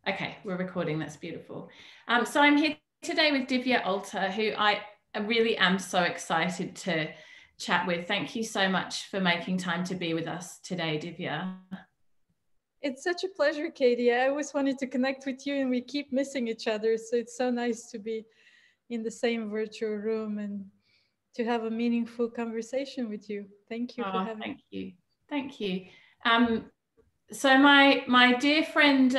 Okay, we're recording. That's beautiful. So I'm here today with Divya Alter, who I really am so excited to chat with. Thank you so much for making time to be with us today, Divya. It's such a pleasure, Katie. I always wanted to connect with you and we keep missing each other. So it's so nice to be in the same virtual room and to have a meaningful conversation with you. Thank you for having me. Thank you. So my dear friend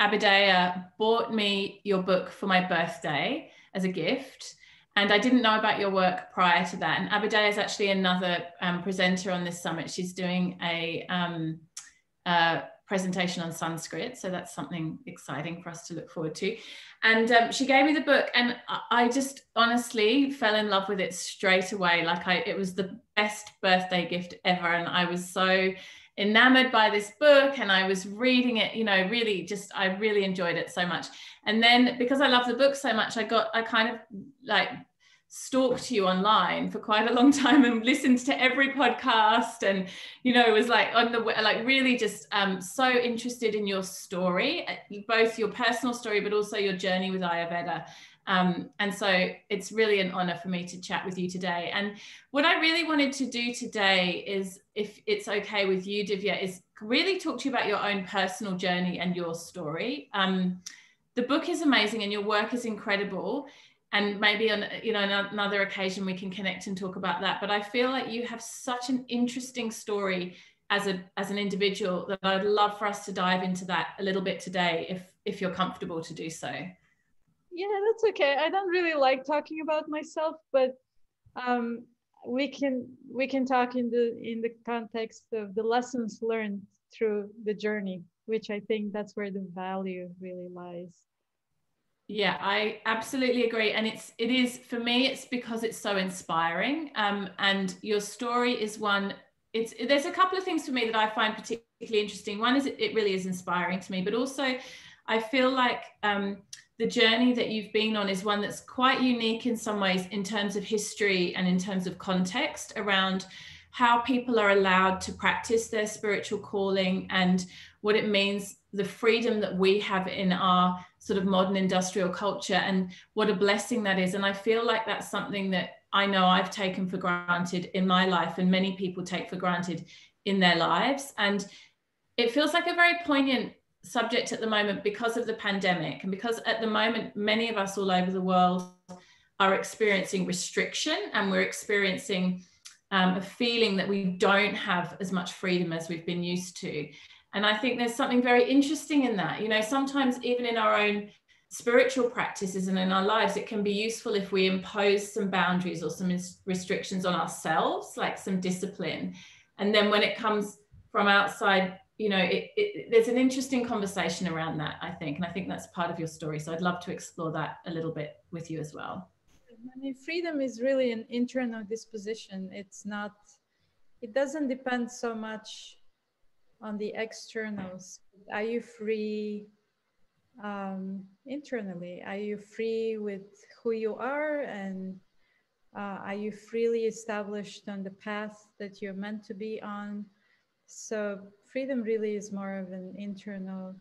Abidea bought me your book for my birthday as a gift, and I didn't know about your work prior to that. And Abidea is actually another presenter on this summit. She's doing a presentation on Sanskrit, so that's something exciting for us to look forward to. And she gave me the book, and I just honestly fell in love with it straight away. Like it was the best birthday gift ever, and I was so enamored by this book, and I was reading it, you know, I really enjoyed it so much. And then because I love the book so much, I kind of like stalked you online for quite a long time and listened to every podcast, and you know, it was like on the like really just so interested in your story, both your personal story but also your journey with Ayurveda. And so it's really an honor for me to chat with you today. And what I really wanted to do today is, if it's okay with you, Divya, is really talk to you about your own personal journey and your story. The book is amazing and your work is incredible. And maybe on, you know, another occasion we can connect and talk about that. But I feel like you have such an interesting story as an individual that I'd love for us to dive into that a little bit today, if you're comfortable to do so. Yeah, that's okay. I don't really like talking about myself, but we can talk in the context of the lessons learned through the journey, which I think that's where the value really lies. Yeah, I absolutely agree. And it is, for me, it's because it's so inspiring. And your story is one, there's a couple of things for me that I find particularly interesting. One is it really is inspiring to me, but also I feel like the journey that you've been on is one that's quite unique in some ways in terms of history and in terms of context around how people are allowed to practice their spiritual calling and what it means, the freedom that we have in our sort of modern industrial culture, and what a blessing that is. And I feel like that's something that I know I've taken for granted in my life, and many people take for granted in their lives. And it feels like a very poignant subject at the moment because of the pandemic, and because at the moment many of us all over the world are experiencing restriction, and we're experiencing a feeling that we don't have as much freedom as we've been used to. And I think there's something very interesting in that. You know, sometimes even in our own spiritual practices and in our lives, it can be useful if we impose some boundaries or some restrictions on ourselves, like some discipline. And then when it comes from outside, you know, there's an interesting conversation around that, I think. And I think that's part of your story. So I'd love to explore that a little bit with you as well. I mean, freedom is really an internal disposition. It doesn't depend so much on the externals. Are you free internally? Are you free with who you are? And are you freely established on the path that you're meant to be on? So freedom really is more of an internal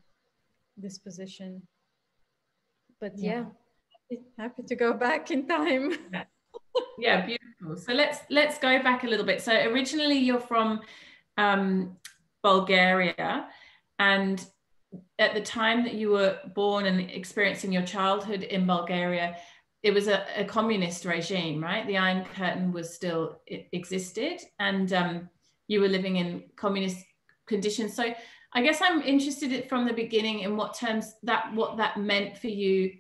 disposition. But yeah, happy to go back in time. Yeah, beautiful. So let's go back a little bit. So originally you're from Bulgaria, and at the time that you were born and experiencing your childhood in Bulgaria, it was a communist regime, right? The Iron Curtain was still, it existed, and you were living in communist conditions. So I guess I'm interested from the beginning in what that meant for you,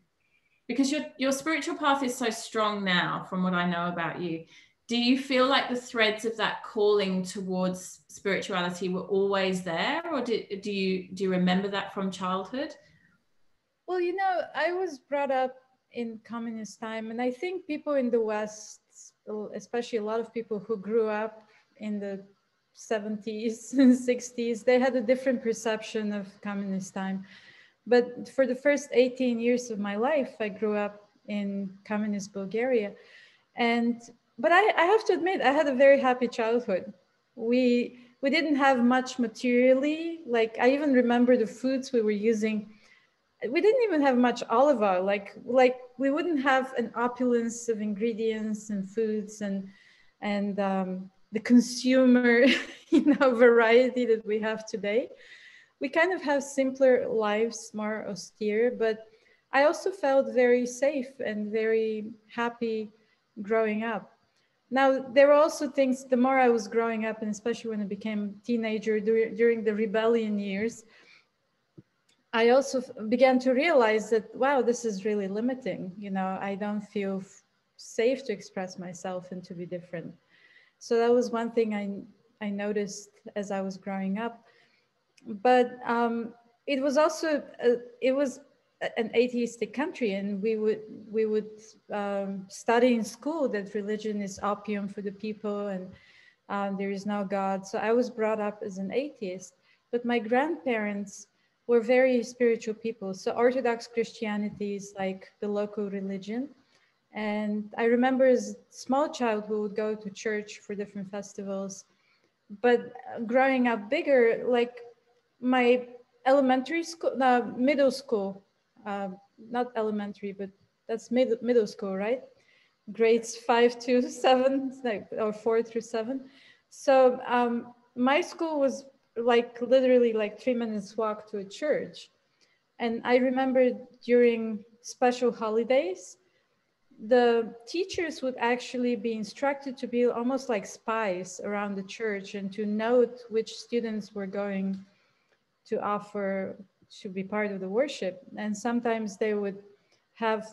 because your spiritual path is so strong now from what I know about you. Do you feel like the threads of that calling towards spirituality were always there, or do you remember that from childhood? Well, you know, I was brought up in communist time, and I think people in the West, especially a lot of people who grew up in the 70s and 60s, they had a different perception of communist time. But for the first 18 years of my life, I grew up in communist Bulgaria. But I have to admit, I had a very happy childhood. We didn't have much materially. Like, I even remember the foods we were using we didn't even have much olive oil. Like we wouldn't have an opulence of ingredients and foods and the consumer variety that we have today. We kind of have simpler lives, more austere, but I also felt very safe and very happy growing up. Now, there were also things, the more I was growing up, and especially when I became a teenager during the rebellion years, I also began to realize that, wow, this is really limiting. I don't feel safe to express myself and to be different. So that was one thing I noticed as I was growing up. But it was also, it was an atheistic country, and we would study in school that religion is opium for the people, and there is no God. So I was brought up as an atheist, but my grandparents were very spiritual people. So Orthodox Christianity is like the local religion. And I remember as a small child, we would go to church for different festivals. But growing up bigger, like my elementary school, middle school, not elementary, but that's middle school, right? Grades 5 to 7, or 4 through 7. So my school was like literally like 3 minutes walk to a church. And I remember during special holidays, the teachers would actually be instructed to be almost like spies around the church and to note which students were going to offer to be part of the worship. And sometimes they would have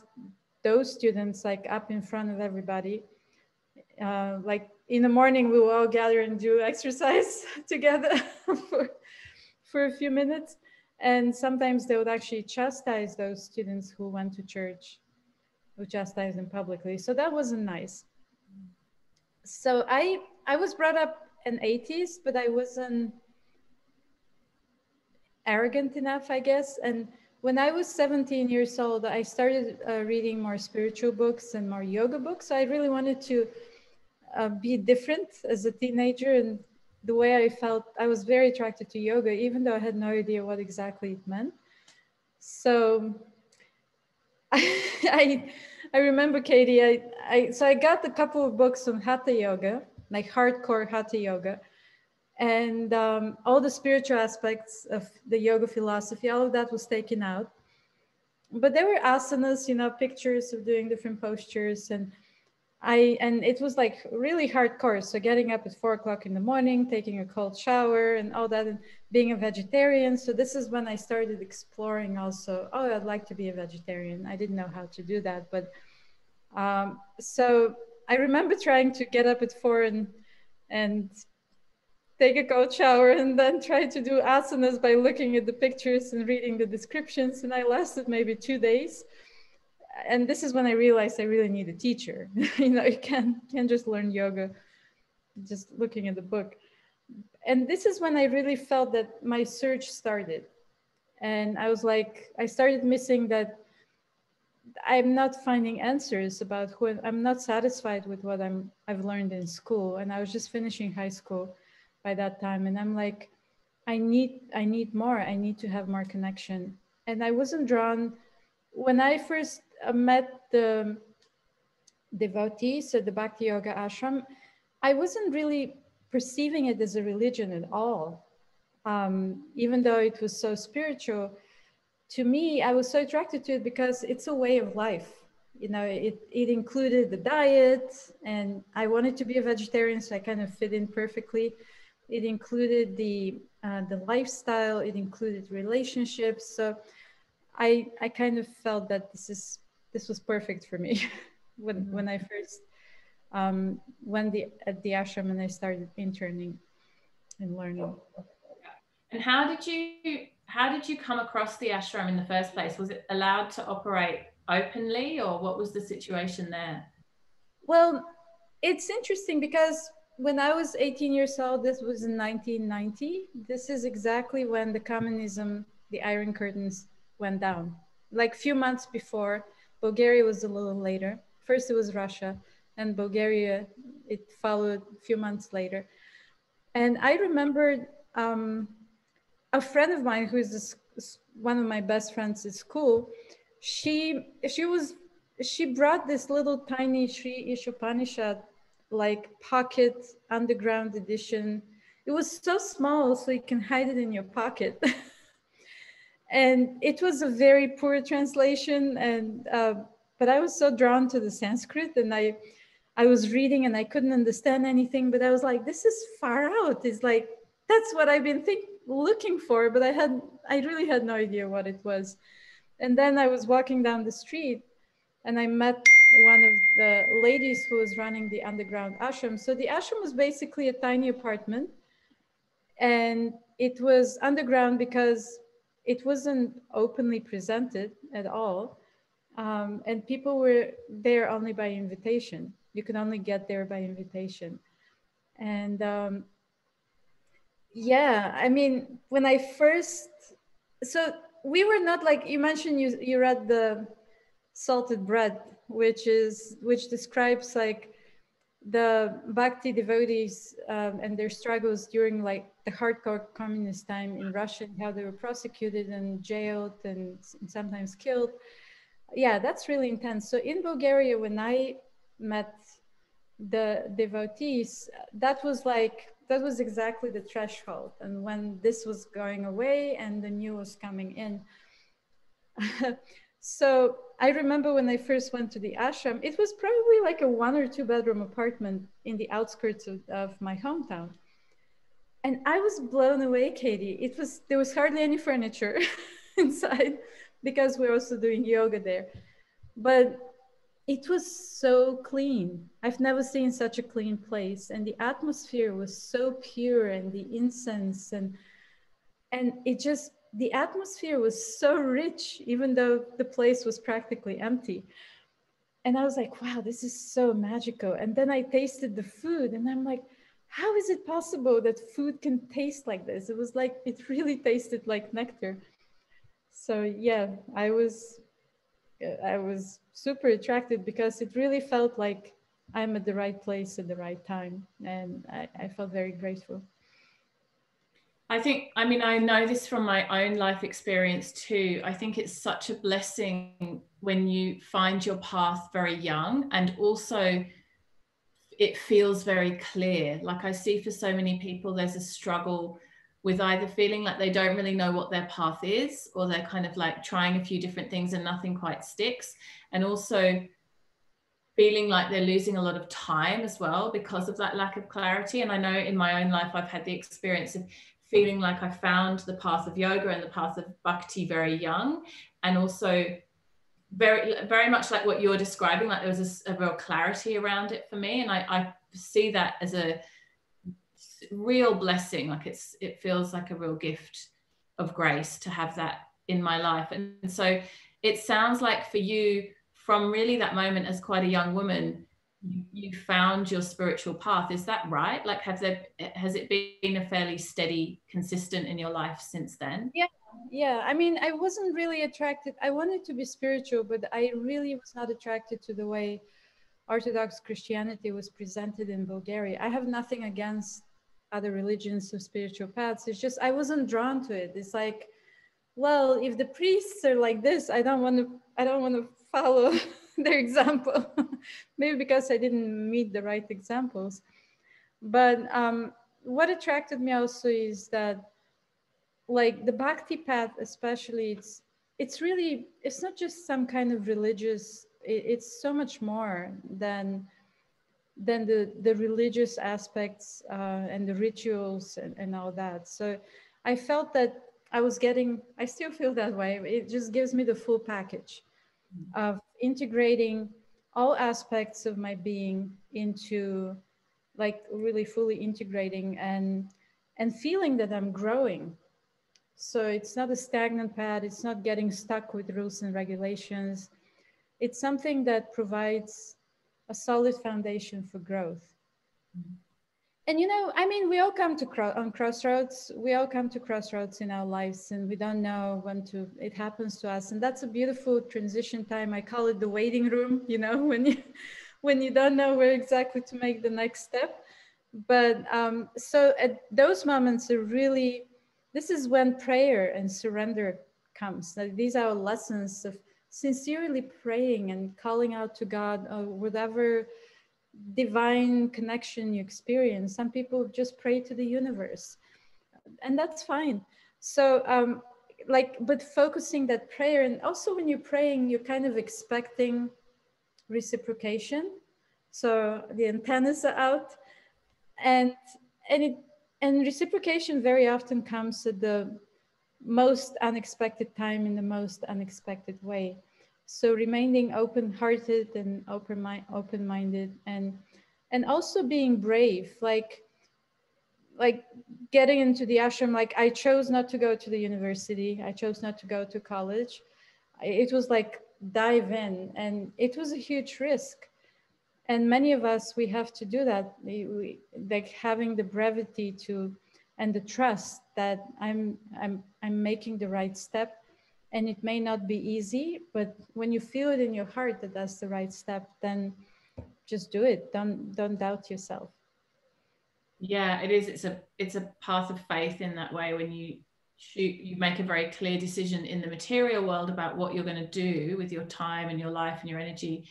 those students like up in front of everybody. Like in the morning, we will all gather and do exercise together for a few minutes. And sometimes they would actually chastise those students who went to church, who chastised them publicly. So that wasn't nice. So I was brought up an atheist, but I wasn't arrogant enough, I guess. And when I was 17 years old, I started reading more spiritual books and more yoga books. So I really wanted to be different as a teenager. And the way I felt, I was very attracted to yoga, even though I had no idea what exactly it meant. So I remember, Katie, so I got a couple of books on hatha yoga, like hardcore hatha yoga. And all the spiritual aspects of the yoga philosophy, all of that was taken out. But there were asanas, pictures of doing different postures. And it was like really hardcore. So getting up at 4 o'clock in the morning, taking a cold shower and all that, and being a vegetarian. So this is when I started exploring also, oh, I'd like to be a vegetarian. I didn't know how to do that. But so I remember trying to get up at 4 and take a cold shower and then try to do asanas by looking at the pictures and reading the descriptions. And I lasted maybe 2 days. And this is when I realized I really need a teacher. You can't just learn yoga just looking at the book. And this is when I really felt that my search started. And I was like, I started missing that I'm not finding answers about who I'm not satisfied with what I've learned in school. And I was just finishing high school by that time. And I'm like, I need more. I need to have more connection. And I wasn't drawn when I first met the devotees at the Bhakti Yoga ashram. I wasn't really perceiving it as a religion at all. Even though it was so spiritual, to me, I was so attracted to it because it's a way of life. It included the diet, and I wanted to be a vegetarian, so I kind of fit in perfectly. It included the lifestyle. It included relationships. So I kind of felt that this was perfect for me when I first went at the ashram and I started interning and learning. And how did you come across the ashram in the first place? Was it allowed to operate openly, or what was the situation there? Well, it's interesting because when I was 18 years old, this was in 1990. This is exactly when the communism, the Iron Curtains went down. Like a few months before, Bulgaria was a little later. First it was Russia, and Bulgaria, it followed a few months later. And I remember a friend of mine who is one of my best friends at school, she brought this little tiny Sri Ishopanishad like pocket underground edition. It was so small, so you can hide it in your pocket. And it was a very poor translation, and but I was so drawn to the Sanskrit, and I was reading and I couldn't understand anything, but I was like, this is far out. It's like, that's what I've been looking for, but I really had no idea what it was. And then I was walking down the street and I met one of the ladies who was running the underground ashram. So the ashram was basically a tiny apartment, and it was underground because it wasn't openly presented at all. And people were there only by invitation. You could only get there by invitation. And yeah, I mean, when I first, so we were not like, you mentioned you read the salted bread, which describes like the Bhakti devotees and their struggles during like the hardcore communist time in Russia, and how they were prosecuted and jailed and sometimes killed. Yeah, that's really intense. So in Bulgaria, when I met the devotees, that was exactly the threshold. And when this was going away and the new was coming in. So I remember when I first went to the ashram, it was probably like a 1 or 2 bedroom apartment in the outskirts of my hometown. And I was blown away, Katie. There was hardly any furniture inside because we're also doing yoga there. But it was so clean. I've never seen such a clean place. And the atmosphere was so pure, and the incense and the atmosphere was so rich, even though the place was practically empty. And I was like, wow, this is so magical. And then I tasted the food and I'm like, how is it possible that food can taste like this? It was like, it really tasted like nectar. So yeah, I was super attracted because it really felt like I'm at the right place at the right time. And I felt very grateful. I mean, I know this from my own life experience too. I think it's such a blessing when you find your path very young, and also it feels very clear. Like I see for so many people, there's a struggle with either feeling like they don't really know what their path is, or they're kind of like trying a few different things and nothing quite sticks. And also feeling like they're losing a lot of time as well because of that lack of clarity. And I know in my own life, I've had the experience of feeling like I found the path of yoga and the path of bhakti very young, and also very, very much like what you're describing, like there was a real clarity around it for me. And I see that as a real blessing. Like it feels like a real gift of grace to have that in my life. And so it sounds like for you, from really that moment as quite a young woman, you found your spiritual path. Is that right? Like has it been a fairly steady, consistent in your life since then? Yeah. I mean, I wasn't really attracted. I wanted to be spiritual, but I really was not attracted to the way Orthodox Christianity was presented in Bulgaria. I have nothing against other religions or spiritual paths. It's just I wasn't drawn to it. It's like, well, if the priests are like this, I don't want to follow their example. Maybe because I didn't meet the right examples. But what attracted me also is that, like the Bhakti path, especially, it's not just some kind of religious. It's so much more than the religious aspects and the rituals and all that. So I felt that I still feel that way. It just gives me the full package of integrating all aspects of my being into, like, really fully integrating and feeling that I'm growing. So it's not a stagnant path. It's not getting stuck with rules and regulations. It's something that provides a solid foundation for growth. And I mean, we all come to crossroads. We all come to crossroads in our lives, and we don't know when it happens to us. And that's a beautiful transition time. I call it the waiting room. When you don't know where exactly to make the next step. But so at those moments are really this is when prayer and surrender comes. Now, these are lessons of sincerely praying and calling out to God, or whatever divine connection you experience. Some people just pray to the universe, and that's fine. So like, but focusing that prayer, and also when you're praying, you're kind of expecting reciprocation. So the antennas are out, and and it and reciprocation very often comes at the most unexpected time in the most unexpected way. So remaining open-hearted and open-minded, and also being brave, like getting into the ashram. Like, I chose not to go to the university, I chose not to go to college. It was like dive in, and it was a huge risk. And many of us, we have to do that. Like having the brevity to, and the trust that I'm making the right step. And it may not be easy, but when you feel it in your heart that that's the right step, then just do it. Don't doubt yourself. Yeah, it is. It's a path of faith in that way. When you make a very clear decision in the material world about what you're going to do with your time and your life and your energy,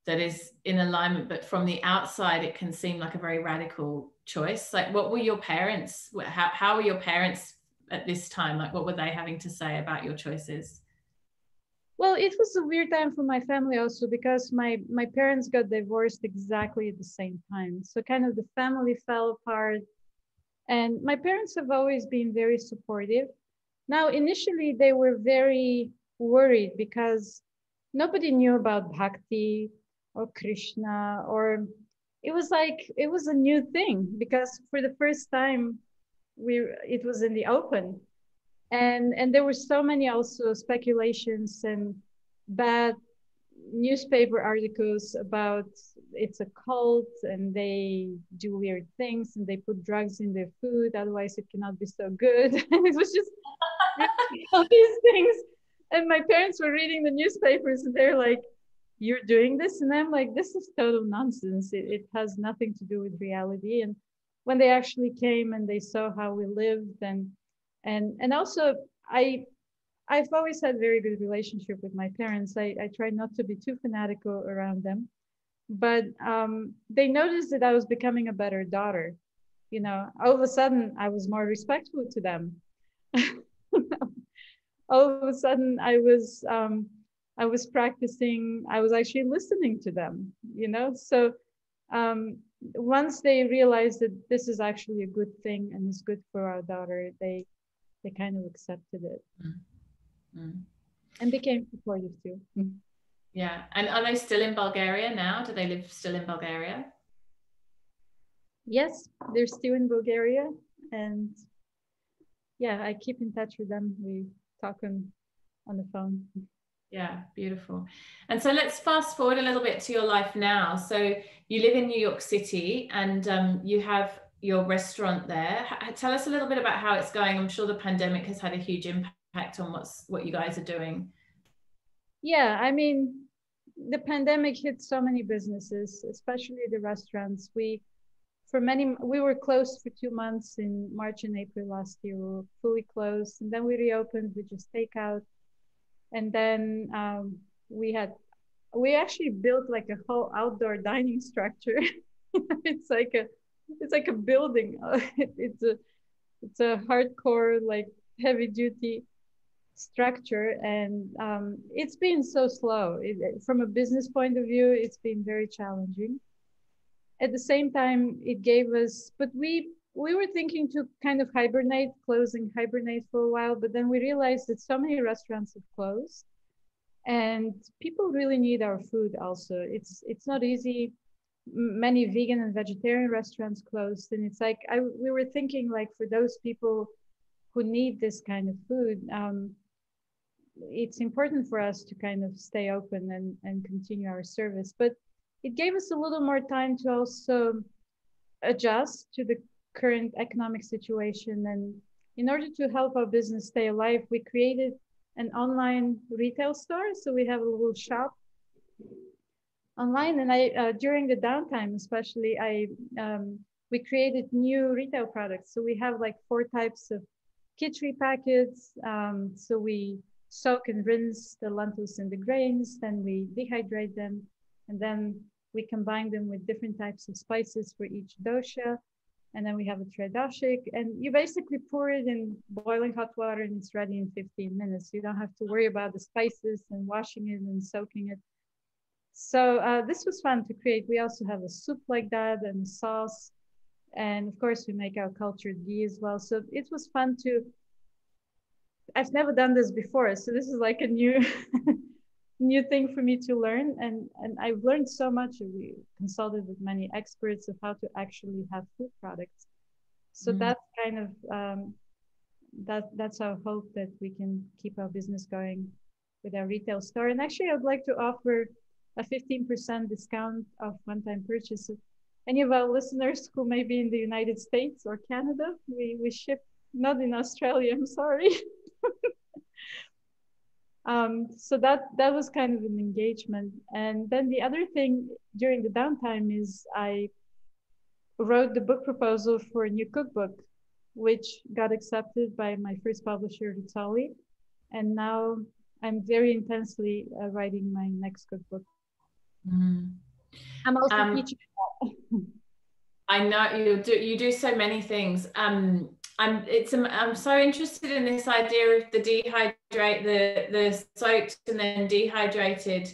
that is in alignment. But from the outside, it can seem like a very radical choice. Like, what were your parents? How were your parents at this time? Like, what were they having to say about your choices? Well, it was a weird time for my family also, because my parents got divorced exactly at the same time. So kind of the family fell apart. And my parents have always been very supportive. Now, initially, they were very worried because nobody knew about Bhakti or Krishna, or it was like, it was a new thing, because for the first time, it was in the open. And there were so many also speculations and bad newspaper articles about it's a cult and they do weird things and they put drugs in their food, otherwise it cannot be so good. And it was just really all these things. And my parents were reading the newspapers and they're like, you're doing this? And I'm like, this is total nonsense. It has nothing to do with reality. And when they actually came and they saw how we lived, and also I've always had very good relationship with my parents. I try not to be too fanatical around them, but they noticed that I was becoming a better daughter. You know, all of a sudden I was more respectful to them. All of a sudden I was practicing. I was actually listening to them. You know, so once they realized that this is actually a good thing and is good for our daughter, they kind of accepted it. Mm. And became supportive too. Yeah. And are they still in Bulgaria now? Do they live still in Bulgaria? Yes, they're still in Bulgaria, and yeah, I keep in touch with them. We talk on the phone. Yeah, beautiful. And so let's fast forward a little bit to your life now. So you live in New York City, and you have your restaurant there. Tell us a little bit about how it's going. I'm sure the pandemic has had a huge impact on what you guys are doing. Yeah, I mean, the pandemic hit so many businesses, especially the restaurants. We were closed for 2 months in March and April last year. We were fully closed, and then we reopened with just takeout. And then we actually built like a whole outdoor dining structure. it's like a it's like a building. It's a hardcore, like, heavy duty structure, and it's been so slow. From a business point of view, it's been very challenging. At the same time, it gave us, but we were thinking to kind of hibernate, close and hibernate for a while, but then we realized that so many restaurants have closed, and people really need our food also. It's not easy. Many vegan and vegetarian restaurants closed, and it's like we were thinking, like, for those people who need this kind of food, it's important for us to kind of stay open and continue our service. But it gave us a little more time to also adjust to the current economic situation. And in order to help our business stay alive, we created an online retail store. So we have a little shop online. And during the downtime, especially, we created new retail products. So we have like 4 types of khichdi packets. So we soak and rinse the lentils and the grains, then we dehydrate them, and then we combine them with different types of spices for each dosha. And then we have a tridashik, and you basically pour it in boiling hot water and it's ready in 15 minutes. You don't have to worry about the spices and washing it and soaking it. So this was fun to create. We also have a soup like that and a sauce. And of course, we make our cultured ghee as well. So it was fun to, I've never done this before. So this is like a new new thing for me to learn. And I've learned so much. We consulted with many experts of how to actually have food products. So that's kind of, that's our hope, that we can keep our business going with our retail store. And actually, I would like to offer a 15% discount of one-time purchase. Any of our listeners who may be in the United States or Canada, we ship, not in Australia, I'm sorry. So that was kind of an engagement. And then the other thing during the downtime is I wrote the book proposal for a new cookbook, which got accepted by my first publisher, Vitali. And now I'm very intensely writing my next cookbook. I'm also teaching. I know you do so many things. I'm so interested in this idea of the the soaked and then dehydrated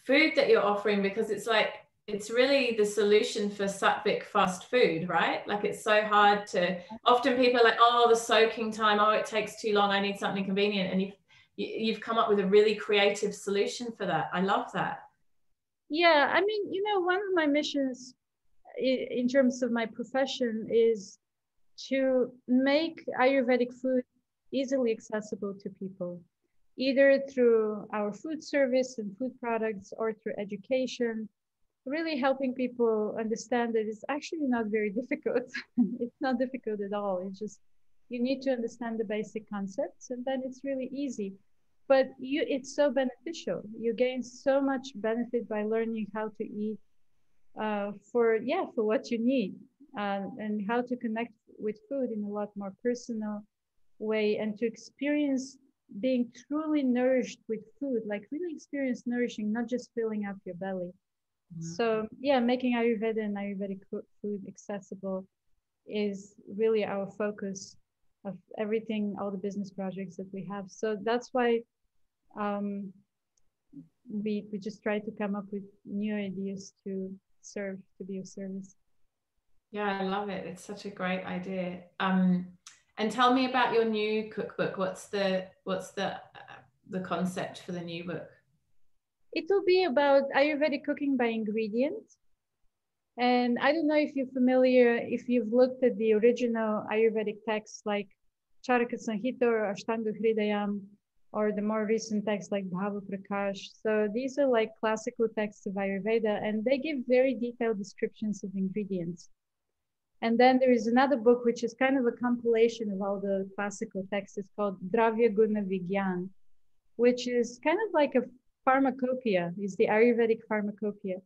food that you're offering, because it's really the solution for sattvic fast food, right? Like, it's so hard to, often people are like, oh, the soaking time, oh, it takes too long, I need something convenient. And you've come up with a really creative solution for that. I love that. Yeah, I mean, one of my missions in terms of my profession is to make Ayurvedic food easily accessible to people, either through our food service and food products or through education, really helping people understand that it's actually not very difficult. It's not difficult at all. It's just, you need to understand the basic concepts, and then it's really easy. But it's so beneficial. You gain so much benefit by learning how to eat for what you need, and how to connect with food in a lot more personal way, and to experience being truly nourished with food, like really experience nourishing, not just filling up your belly. So yeah, making Ayurveda and Ayurvedic food accessible is really our focus of everything, all the business projects that we have. So that's why we just try to come up with new ideas to be of service. Yeah, I love it. It's such a great idea. And tell me about your new cookbook. What's the concept for the new book? It will be about Ayurvedic cooking by ingredient. And I don't know if you're familiar, if you've looked at the original Ayurvedic texts like Charaka Sanhita or Ashtanga Hridayam, or the more recent texts like Bhava Prakash. So these are like classical texts of Ayurveda, and they give very detailed descriptions of ingredients. And then there is another book, which is kind of a compilation of all the classical texts. It's called Dravya Guna Vigyan, which is kind of like a pharmacopoeia, is the Ayurvedic pharmacopoeia.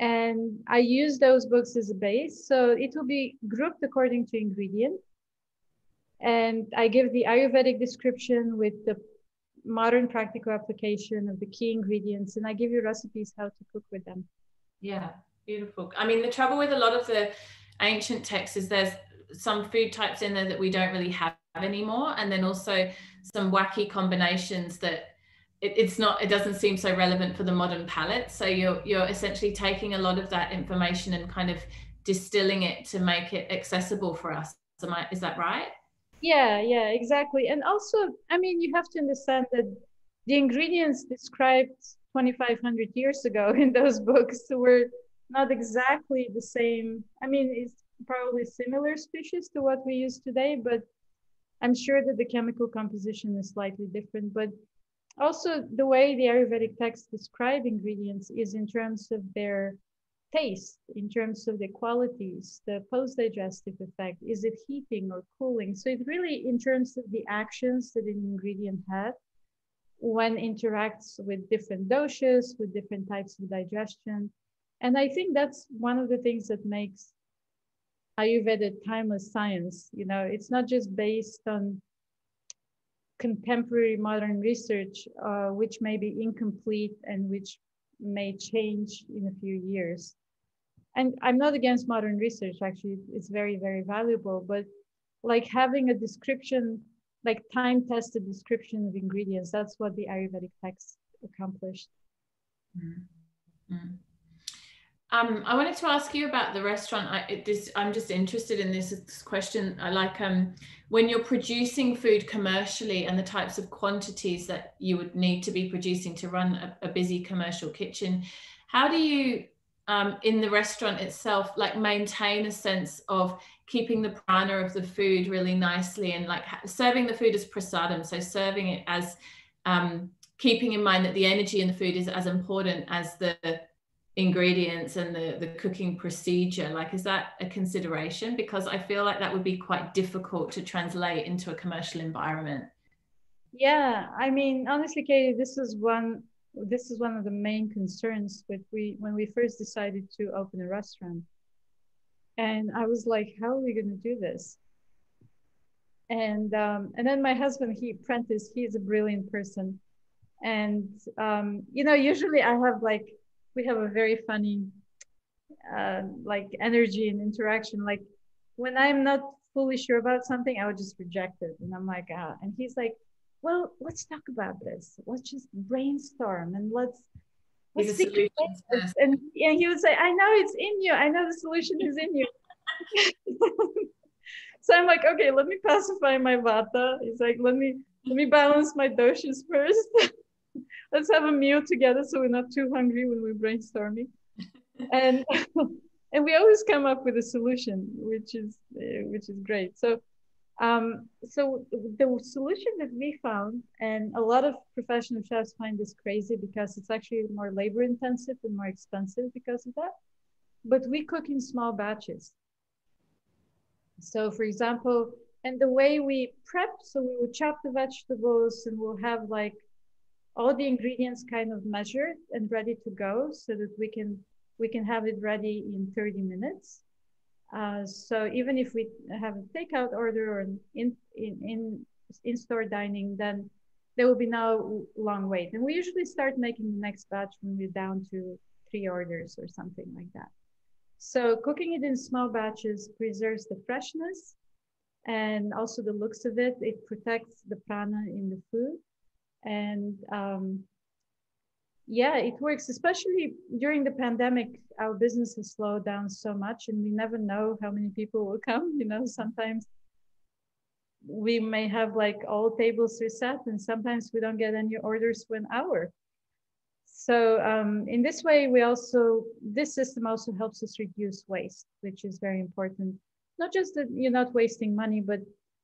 And I use those books as a base. So it will be grouped according to ingredient. And I give the Ayurvedic description with the modern practical application of the key ingredients. And I give you recipes how to cook with them. Yeah, beautiful. I mean, the trouble with a lot of the ancient texts is there's some food types in there that we don't really have anymore. And then also some wacky combinations that it doesn't seem so relevant for the modern palate. So you're essentially taking a lot of that information and kind of distilling it to make it accessible for us. Is that right? Yeah, exactly. And also, I mean, you have to understand that the ingredients described 2,500 years ago in those books were not exactly the same. I mean, it's probably similar species to what we use today, but I'm sure that the chemical composition is slightly different. But also, the way the Ayurvedic texts describe ingredients is in terms of their taste, in terms of the qualities, the post-digestive effect. Is it heating or cooling? So it really, in terms of the actions that an ingredient has when interacts with different doshas, with different types of digestion. And I think that's one of the things that makes Ayurveda timeless science. You know, it's not just based on contemporary modern research, which may be incomplete and which may change in a few years. And I'm not against modern research, actually, it's very, very valuable, but like having a description, like time-tested description of ingredients, that's what the Ayurvedic text accomplished. Mm-hmm. I wanted to ask you about the restaurant. I'm just interested in this question. I like when you're producing food commercially and the types of quantities that you would need to be producing to run a busy commercial kitchen. How do you, in the restaurant itself, like maintain a sense of keeping the prana of the food really nicely and like serving the food as prasadam, so serving it as keeping in mind that the energy in the food is as important as the ingredients and the cooking procedure? Like, is that a consideration? Because I feel like that would be quite difficult to translate into a commercial environment. Yeah, I mean, honestly, Katie, this is one of the main concerns when we first decided to open a restaurant. And I was like, how are we going to do this? And then my husband, Prentice, he's a brilliant person. And you know, usually we have a very funny like energy and interaction. Like when I'm not fully sure about something, I would just reject it. And I'm like, ah. And he's like, well, let's talk about this. Let's just brainstorm and let's see. And he would say, I know it's in you. I know the solution is in you. So I'm like, okay, let me pacify my vata. He's like, let me balance my doshas first. Let's have a meal together so we're not too hungry when we're brainstorming. And and we always come up with a solution, which is great. So so the solution that we found, and a lot of professional chefs find this crazy because it's actually more labor intensive and more expensive because of that, but we cook in small batches. So for example, and the way we prep, so we will chop the vegetables and we'll have like all the ingredients kind of measured and ready to go so that we can have it ready in 30 minutes. So even if we have a takeout order or in-store dining, then there will be no long wait. And we usually start making the next batch when we're down to 3 orders or something like that. So cooking it in small batches preserves the freshness and also the looks of it. It protects the prana in the food. And yeah, it works, especially during the pandemic. Our business has slowed down so much and we never know how many people will come. You know, sometimes we may have like all tables reset and sometimes we don't get any orders for an hour. So in this way, this system also helps us reduce waste, which is very important. Not just that you're not wasting money, but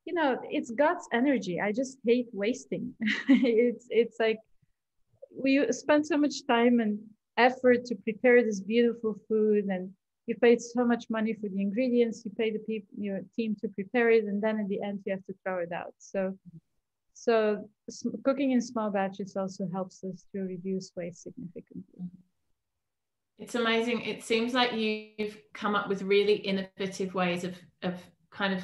you know, it's God's energy. I just hate wasting. It's like we spend so much time and effort to prepare this beautiful food, and you paid so much money for the ingredients, you pay your team to prepare it, and then in the end you have to throw it out. So cooking in small batches also helps us to reduce waste significantly. It's amazing. It seems like you've come up with really innovative ways of kind of,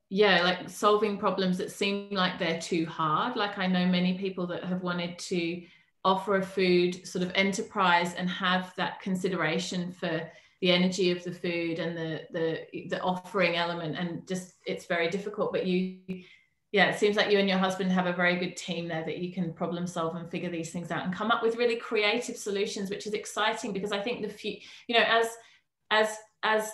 yeah, like solving problems that seem like they're too hard. Like I know many people that have wanted to offer a food sort of enterprise and have that consideration for the energy of the food and the offering element, and just it's very difficult. But yeah, it seems like you and your husband have a very good team there that you can problem solve and figure these things out and come up with really creative solutions, which is exciting because I think you know, as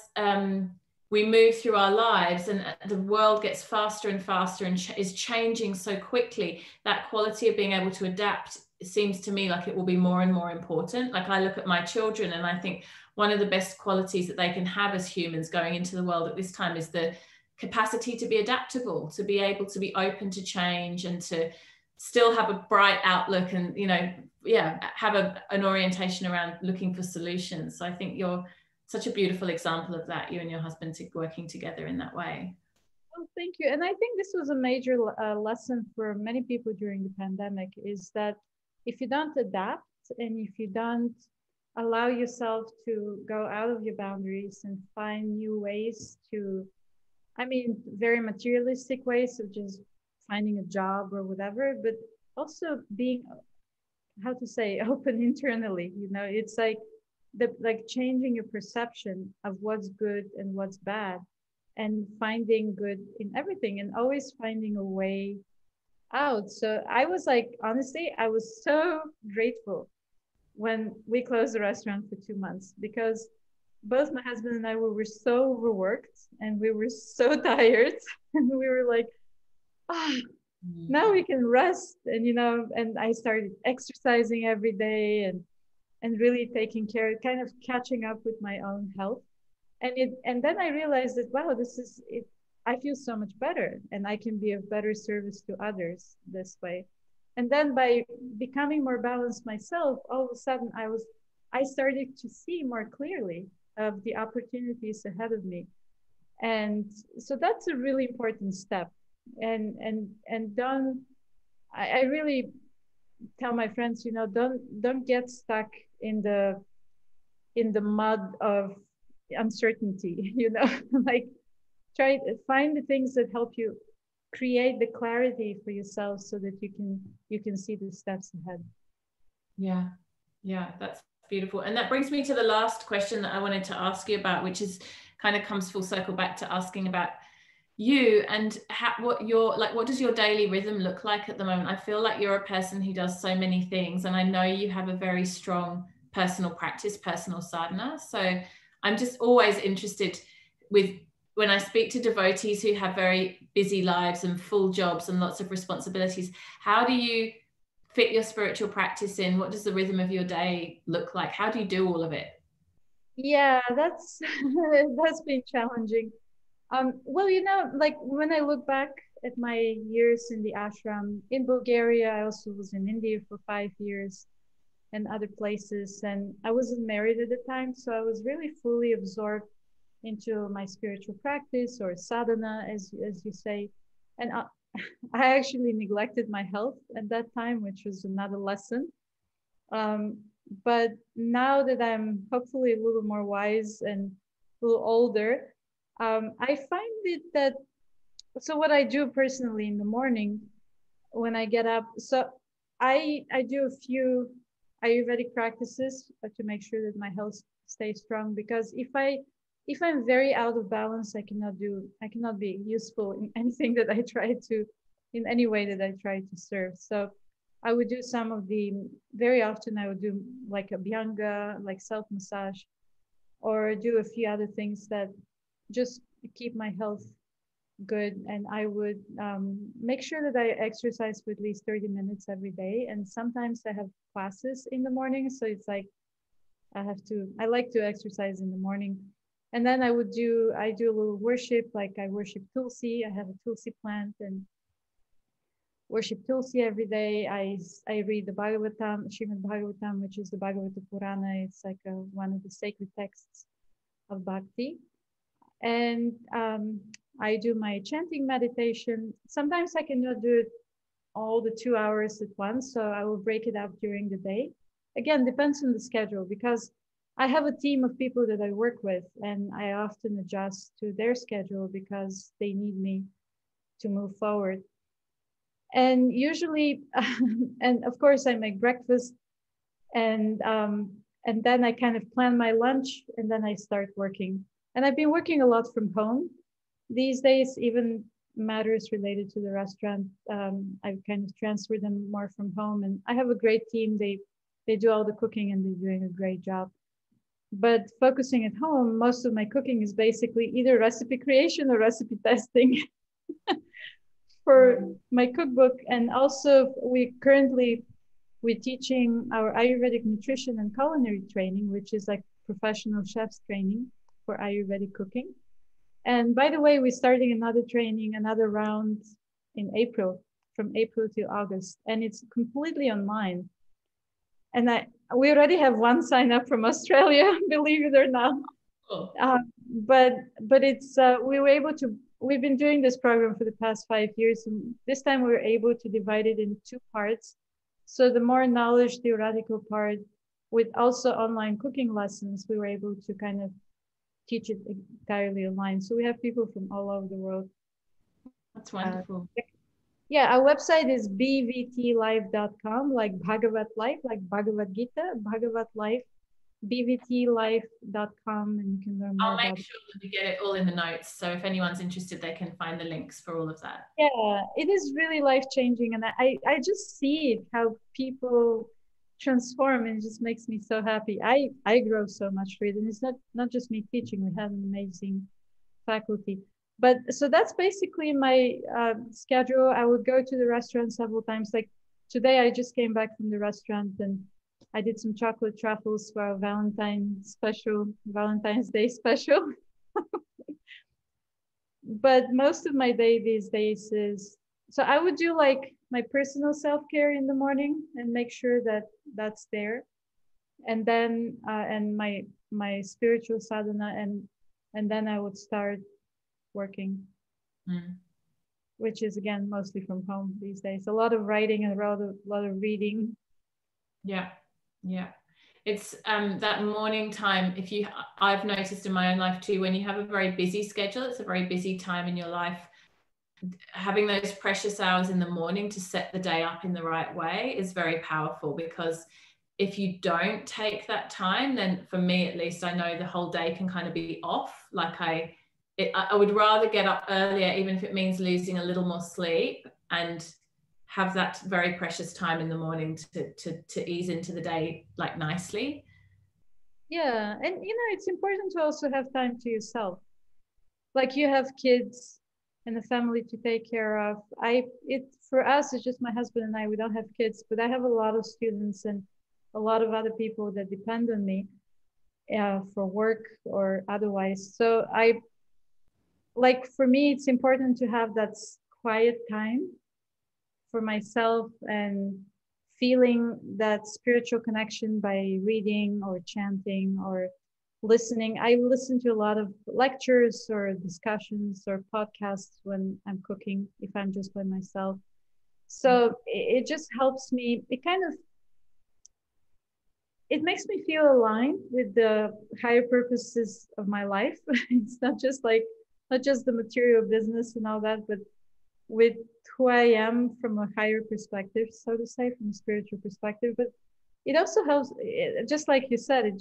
we move through our lives and the world gets faster and faster and is changing so quickly, that quality of being able to adapt, it seems to me like it will be more and more important. Like I look at my children and I think one of the best qualities that they can have as humans going into the world at this time is the capacity to be adaptable, to be able to be open to change and to still have a bright outlook and, you know, yeah, have an orientation around looking for solutions. So I think you're such a beautiful example of that, you and your husband working together in that way. Oh, thank you. And I think this was a major lesson for many people during the pandemic, is that if you don't adapt and if you don't allow yourself to go out of your boundaries and find new ways to, I mean, very materialistic ways of just finding a job or whatever, but also being, how to say, open internally. You know, it's like the like changing your perception of what's good and what's bad, and finding good in everything, and always finding a way out. So I was like, honestly, I was so grateful when we closed the restaurant for 2 months, because both my husband and I were so overworked and we were so tired, and we were like, ah, now we can rest. And you know, and I started exercising every day, and really taking care, kind of catching up with my own health. And then I realized that, wow, this is it. I feel so much better, and I can be of better service to others this way. And then by becoming more balanced myself, all of a sudden I started to see more clearly of the opportunities ahead of me. And so that's a really important step. And don't, I really tell my friends, you know, don't get stuck in the mud of uncertainty, you know. Like, try to find the things that help you create the clarity for yourself, so that you can see the steps ahead. Yeah, yeah, that's beautiful. And that brings me to the last question that I wanted to ask you about, which is kind of comes full circle back to asking about you and what does your daily rhythm look like at the moment? I feel like you're a person who does so many things, and I know you have a very strong personal practice, personal sadhana. So I'm just always interested with, when I speak to devotees who have very busy lives and full jobs and lots of responsibilities, how do you fit your spiritual practice in? What does the rhythm of your day look like? How do you do all of it? Yeah, that's that's been challenging. Well, you know, like when I look back at my years in the ashram in Bulgaria, I also was in India for 5 years and other places, and I wasn't married at the time, so I was really fully absorbed into my spiritual practice, or sadhana, as you say. And I actually neglected my health at that time, which was another lesson. Um, but now that I'm hopefully a little more wise and a little older, I find it that, so what I do personally in the morning when I get up, so I do a few Ayurvedic practices to make sure that my health stays strong, because if I'm very out of balance, I cannot be useful in anything that I try to, in any way that I try to serve. So I would do some of the, very often I would do like a Bhyanga, like self massage, or do a few other things that just keep my health good. And I would make sure that I exercise for at least 30 minutes every day. And sometimes I have classes in the morning. So it's like I like to exercise in the morning. And then I do a little worship, like I worship Tulsi. I have a Tulsi plant and worship Tulsi every day. I read the Bhagavatam, Srimad Bhagavatam, which is the Bhagavata Purana. It's like one of the sacred texts of Bhakti. And I do my chanting meditation. Sometimes I cannot do it all the 2 hours at once, so I will break it up during the day. Again, depends on the schedule, because I have a team of people that I work with, and I often adjust to their schedule because they need me to move forward. And usually, and of course, I make breakfast, and then I kind of plan my lunch, and then I start working. And I've been working a lot from home these days, even matters related to the restaurant. I've kind of transferred them more from home, and I have a great team. They do all the cooking, and they're doing a great job. But focusing at home, most of my cooking is basically either recipe creation or recipe testing for my cookbook. And also we're teaching our Ayurvedic nutrition and culinary training, which is like professional chef's training for Ayurvedic cooking. And by the way, we're starting another training, another round in April, from April to August, and it's completely online. And we already have one sign up from Australia, believe it or not. Cool. But it's we've been doing this program for the past 5 years, and this time we were able to divide it in 2 parts. So the more knowledge theoretical part with also online cooking lessons, we were able to kind of teach it entirely online. So we have people from all over the world. That's wonderful. Yeah, our website is bvtlife.com, like Bhagavat Life, like Bhagavad Gita, Bhagavat Life, bvtlife.com, and you can learn more I'll make about sure that we get it all in the notes. So if anyone's interested, they can find the links for all of that. Yeah, it is really life-changing. And I just see it, how people transform, and it just makes me so happy. I grow so much for it. And it's not just me teaching, we have an amazing faculty. But so that's basically my schedule. I would go to the restaurant several times. Like today, I just came back from the restaurant and I did some chocolate truffles for our Valentine's Day special. But most of my day these days is, so I would do like my personal self-care in the morning and make sure that that's there. And then and my spiritual sadhana, and then I would start working. Which is again mostly from home these days. A lot of writing and a lot of reading. Yeah, yeah. It's that morning time. I've noticed in my own life too, when you have a very busy schedule, it's a very busy time in your life. Having those precious hours in the morning to set the day up in the right way is very powerful, because if you don't take that time, then for me at least, I know the whole day can kind of be off. Like I would rather get up earlier, even if it means losing a little more sleep, and have that very precious time in the morning to ease into the day like nicely. Yeah, and you know, it's important to also have time to yourself. Like you have kids and a family to take care of. For us, it's just my husband and I. We don't have kids, but I have a lot of students and a lot of other people that depend on me for work or otherwise. So like for me, it's important to have that quiet time for myself and feeling that spiritual connection by reading or chanting or listening. I listen to a lot of lectures or discussions or podcasts when I'm cooking, if I'm just by myself. So it just helps me. It makes me feel aligned with the higher purposes of my life. It's not just the material business and all that, but with who I am from a higher perspective, so to say, from a spiritual perspective. But it also helps, just like you said,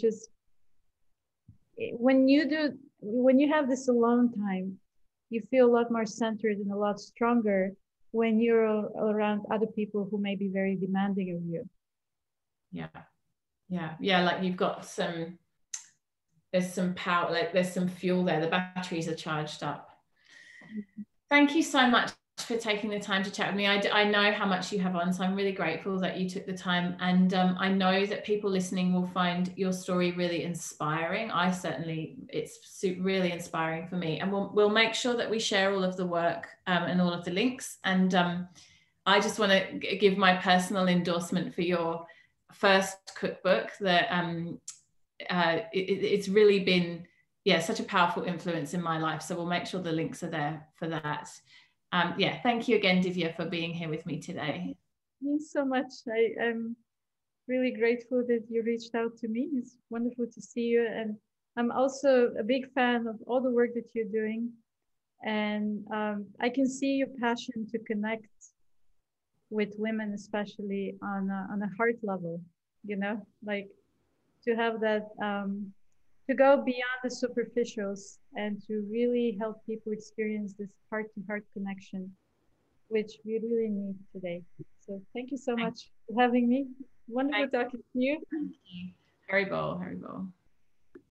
when you have this alone time, you feel a lot more centered and a lot stronger when you're around other people who may be very demanding of you. Yeah, like you've got there's some power, like there's some fuel there, the batteries are charged up. Thank you so much for taking the time to chat with me. I know how much you have on, so I'm really grateful that you took the time, and I know that people listening will find your story really inspiring. It's really inspiring for me, and we'll make sure that we share all of the work and all of the links. And I just want to give my personal endorsement for your first cookbook. That it's really been such a powerful influence in my life, so we'll make sure the links are there for that. Thank you again, Divya, for being here with me today. Thanks so much. I'm really grateful that you reached out to me. It's wonderful to see you, and I'm also a big fan of all the work that you're doing, and I can see your passion to connect with women, especially on a heart level, you know, like to have that to go beyond the superficials and to really help people experience this heart-to-heart connection, which we really need today. So thank you so much for having me. Wonderful talking to you. Thank you. Haribol.